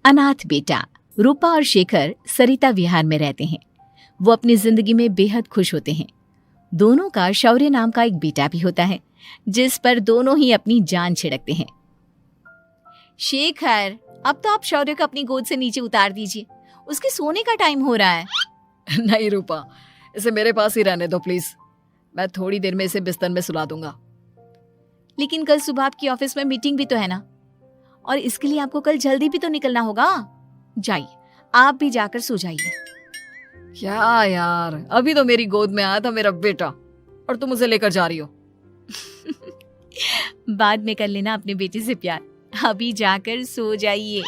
अनाथ बेटा। रूपा और शेखर सरिता विहार में रहते हैं। वो अपनी जिंदगी में बेहद खुश होते हैं। दोनों का शौर्य नाम का एक बेटा भी होता है, जिस पर दोनों ही अपनी जान छिड़कते हैं। शेखर, अब तो आप शौर्य को अपनी गोद से नीचे उतार दीजिए, उसके सोने का टाइम हो रहा है। नहीं रूपा, इसे मेरे पास ही रहने दो प्लीज। मैं थोड़ी देर में इसे बिस्तर में सुला दूंगा। लेकिन कल सुबह आपकी ऑफिस में मीटिंग भी तो है ना, और इसके लिए आपको कल जल्दी भी तो निकलना होगा। जाइए, आप भी जाकर सो जाइए। क्या यार, अभी तो मेरी गोद में आया था मेरा बेटा और तुम उसे लेकर जा रही हो। बाद में कर लेना अपने बेटे से प्यार, अभी जाकर सो जाइए।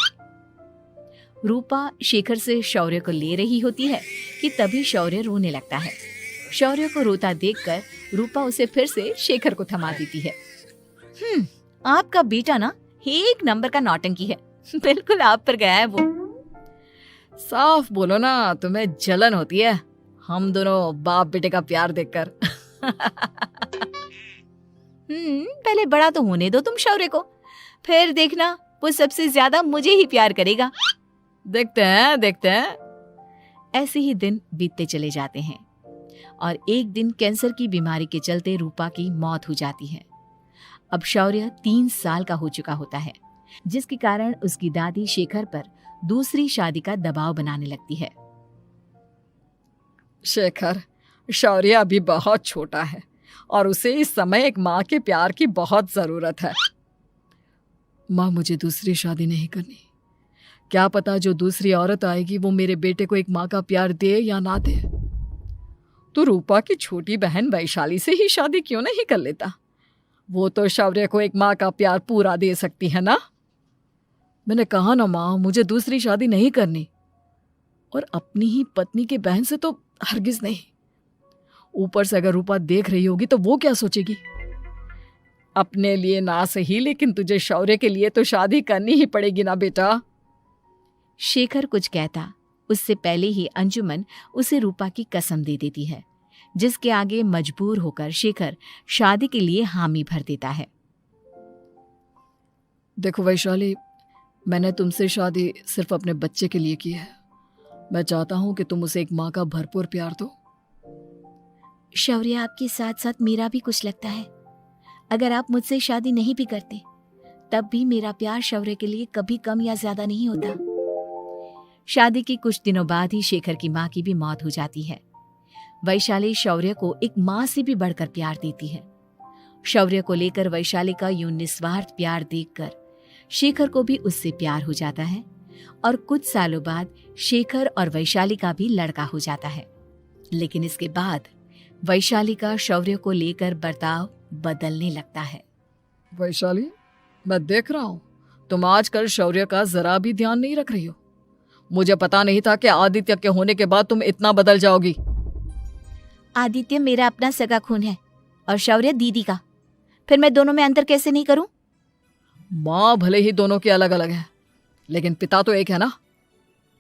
रूपा शेखर से शौर्य को ले रही होती है कि तभी शौर्य रोने लगता है। शौर्य को रोता देखकर रूपा उसे फिर से शेखर को थमा देती है। आपका बेटा ना एक नंबर का नौटंकी है, बिल्कुल आप पर गया है वो। साफ बोलो ना, तुम्हें जलन होती है हम दोनों बाप बेटे का प्यार देखकर। पहले बड़ा तो होने दो तुम शौर्य को, फिर देखना वो सबसे ज्यादा मुझे ही प्यार करेगा। देखते हैं। ऐसे ही दिन बीतते चले जाते हैं और एक दिन कैंसर की बीमारी के चलते रूपा की मौत हो जाती है। अब शौर्य 3 साल का हो चुका होता है, जिसके कारण उसकी दादी शेखर पर दूसरी शादी का दबाव बनाने लगती है। शेखर, शौर्य अभी बहुत छोटा है और उसे इस समय एक माँ के प्यार की बहुत जरूरत है। माँ, मुझे दूसरी शादी नहीं करनी। क्या पता जो दूसरी औरत आएगी वो मेरे बेटे को एक माँ का प्यार दे या ना दे। तो रूपा की छोटी बहन वैशाली से ही शादी क्यों नहीं कर लेता? वो तो शौर्य को एक माँ का प्यार पूरा दे सकती है ना। मैंने कहा ना माँ, मुझे दूसरी शादी नहीं करनी, और अपनी ही पत्नी के बहन से तो हरगिज नहीं। ऊपर से अगर रूपा देख रही होगी तो वो क्या सोचेगी? अपने लिए ना सही, लेकिन तुझे शौर्य के लिए तो शादी करनी ही पड़ेगी ना बेटा। शेखर कुछ कहता उससे पहले ही अंजुमन उसे रूपा की कसम दे देती है, जिसके आगे मजबूर होकर शेखर शादी के लिए हामी भर देता है। देखो वैशाली, मैंने तुमसे शादी सिर्फ अपने बच्चे के लिए की है। मैं चाहता हूं कि तुम उसे एक माँ का भरपूर प्यार दो। शौर्य, आपके साथ साथ मेरा भी कुछ लगता है। अगर आप मुझसे शादी नहीं भी करते तब भी मेरा प्यार शौर्य के लिए कभी कम या ज्यादा नहीं होता। शादी के कुछ दिनों बाद ही शेखर की माँ की भी मौत हो जाती है। वैशाली शौर्य को एक माँ से भी बढ़कर प्यार देती है। शौर्य को लेकर वैशाली का यूं निस्वार्थ प्यार देखकर शेखर को भी उससे प्यार हो जाता है और कुछ सालों बाद शेखर और वैशाली का भी लड़का हो जाता है। लेकिन इसके बाद वैशाली का शौर्य को लेकर बर्ताव बदलने लगता है। वैशाली, मैं देख रहा हूं तुम आजकल शौर्य का जरा भी ध्यान नहीं रख रही हो। मुझे पता नहीं था कि आदित्य के होने के बाद तुम इतना बदल जाओगी। आदित्य मेरा अपना सगा खून है और शौर्य दीदी का, फिर मैं दोनों में अंतर कैसे नहीं करूं? माँ भले ही दोनों की अलग अलग है, लेकिन पिता तो एक है ना।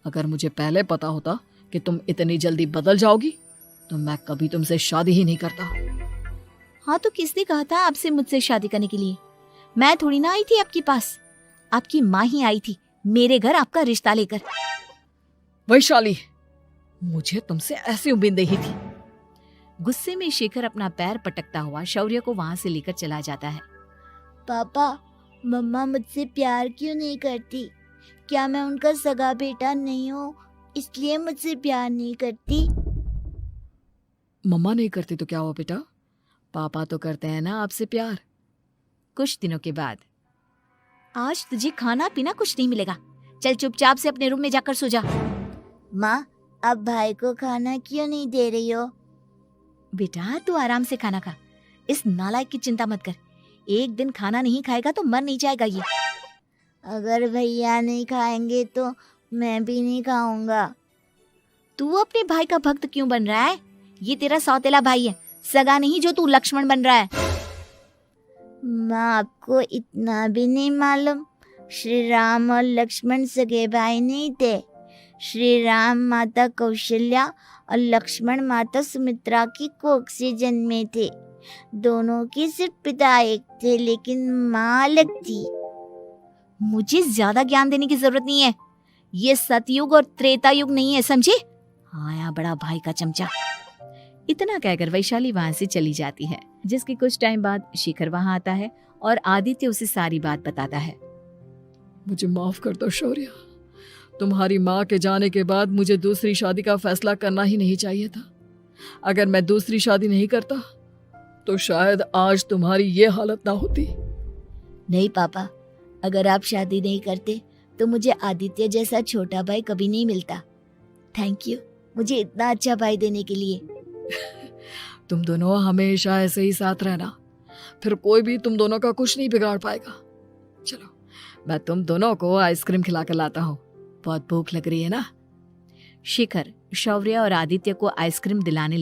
अगर मुझे पहले पता होता कि तुम इतनी जल्दी बदल जाओगी तो मैं कभी तुमसे शादी ही नहीं करता। हाँ, तो किसने कहा था आपसे मुझसे शादी करने के लिए? मैं थोड़ी ना आई थी आपके पास, आपकी माँ ही आई थी मेरे घर आपका रिश्ता लेकर। वैशाली, मुझे तुमसे ऐसी उम्मीद नहीं थी। गुस्से में शेखर अपना पैर पटकता हुआ शौर्य को वहां से लेकर चला जाता है। पापा, मम्मा मुझसे प्यार क्यों नहीं करती? क्या मैं उनका सगा बेटा नहीं हूँ इसलिए मुझसे प्यार नहीं करती? मम्मा नहीं करती तो क्या हुआ बेटा, पापा तो करते हैं ना आपसे प्यार। कुछ दिनों के बाद, आज तुझे खाना पीना कुछ नहीं मिलेगा, चल चुपचाप से अपने रूम में जाकर सो जा। माँ, अब भाई को खाना क्यों नहीं दे रही हो? बेटा तू आराम से खाना खा, इस नालायक की चिंता मत कर। एक दिन खाना नहीं खाएगा तो मर नहीं जाएगा ये। अगर भैया नहीं खाएंगे तो मैं भी नहीं खाऊंगा। तू अपने भाई का भक्त क्यों बन रहा है? ये तेरा सौतेला भाई है, सगा नहीं जो तू लक्ष्मण बन रहा है। माँ, आपको इतना भी नहीं मालूम? श्री राम और लक्ष्मण सगे भाई नहीं थे। श्री राम माता कौशल्या और लक्ष्मण माता सुमित्रा की कोख से जन्मे थे। दोनों के सिर्फ पिता एक थे लेकिन माँ अलग थी। मुझे ज्यादा ज्ञान देने की जरूरत नहीं है, ये सतयुग और त्रेता युग नहीं है, समझे? हाँ यहाँ बड़ा भाई का चमचा। इतना कहकर वैशाली वहां से चली जाती है, जिसके कुछ टाइम बाद शिखर वहां आता है और आदित्य उसे सारी बात बताता है। मुझे माफ कर दो शौर्य, तुम्हारी माँ के जाने के बाद मुझे दूसरी शादी का फैसला करना ही नहीं चाहिए था। अगर मैं दूसरी शादी नहीं करता तो शायद आज तुम्हारी ये हालत ना होती। नहीं पापा, अगर आप शादी नहीं करते तो मुझे आदित्य जैसा छोटा भाई कभी नहीं मिलता। थैंक यू मुझे इतना अच्छा भाई देने के लिए। तुम दोनों हमेशा ऐसे ही साथ रहना, फिर कोई भी तुम दोनों का कुछ नहीं बिगाड़ पाएगा। चलो मैं तुम दोनों को आइसक्रीम खिला कर लाता हूँ, बहुत भूख लग रही है ना। शिखर शौर्य और आदित्य को आइसक्रीम दिलाने